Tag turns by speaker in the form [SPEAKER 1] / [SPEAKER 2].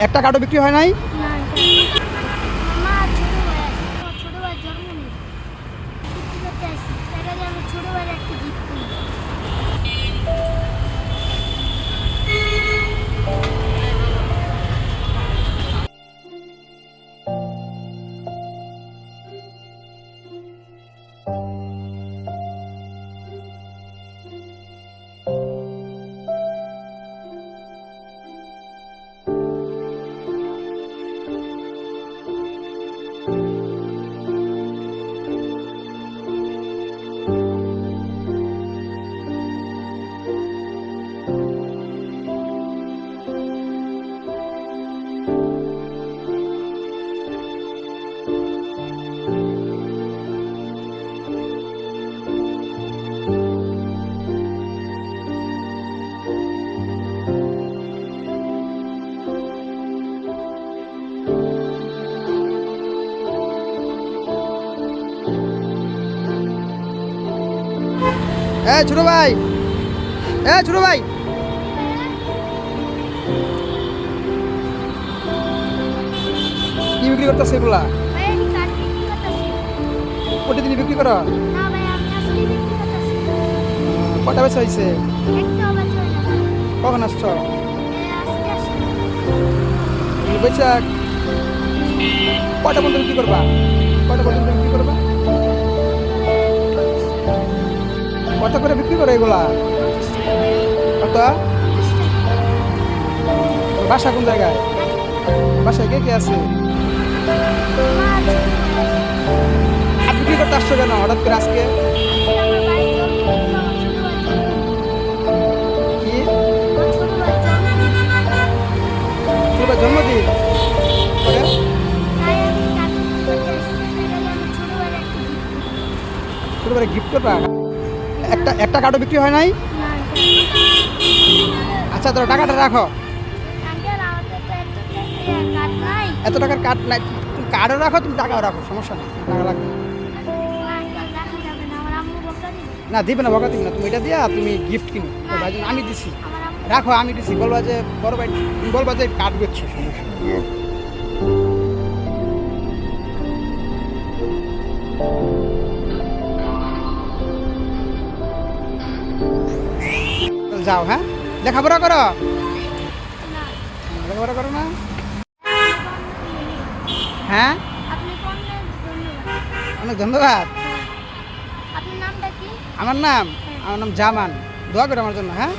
[SPEAKER 1] একটা কার্ডও বিক্রি হয় নাই। ছোট ভাই, ছোট ভাই, কি বিক্রি করতেছে এগুলা? প্রতিদিন বিক্রি করো? কটা বেচা হয়েছে? কখন আসছ? বৈশাখ কটা পর্যন্ত বিক্রি করবা? কটা পর্যন্ত বিক্রি করবা? কত করে বিক্রি করো এগুলা? কত? বাসা কোন জায়গায়? বাসায় কে কে আছে? বিক্রি করতে আসছো কেন হঠাৎ করে আজকে? কি ছোট জন্মদিন? ছোট ভাই গিফট করবা? একটা কার্ডও বিক্রি হয় নাই। আচ্ছা তোর টাকাটা রাখো। এত টাকার কার্ড নাই, তুমি কার্ডও রাখো, তুমি টাকাও রাখো, সমস্যা নেই, টাকা রাখো। না দিবে না, বকা দিবে না, তুমি এটা দিয়া তুমি গিফট কিনো। ভাই আমি দিছি, রাখো, আমি দিছি। বলবা যে বড় ভাই, তুমি বলবা যে কার্ড বেচছো, সমস্যা নেই। যাও, হ্যাঁ, লেখাপড়া করো? লেখাপড়া করো না? হ্যাঁ, অনেক ধন্যবাদ। আমার নাম জামান। দোয়া করো আমার জন্য, হ্যাঁ।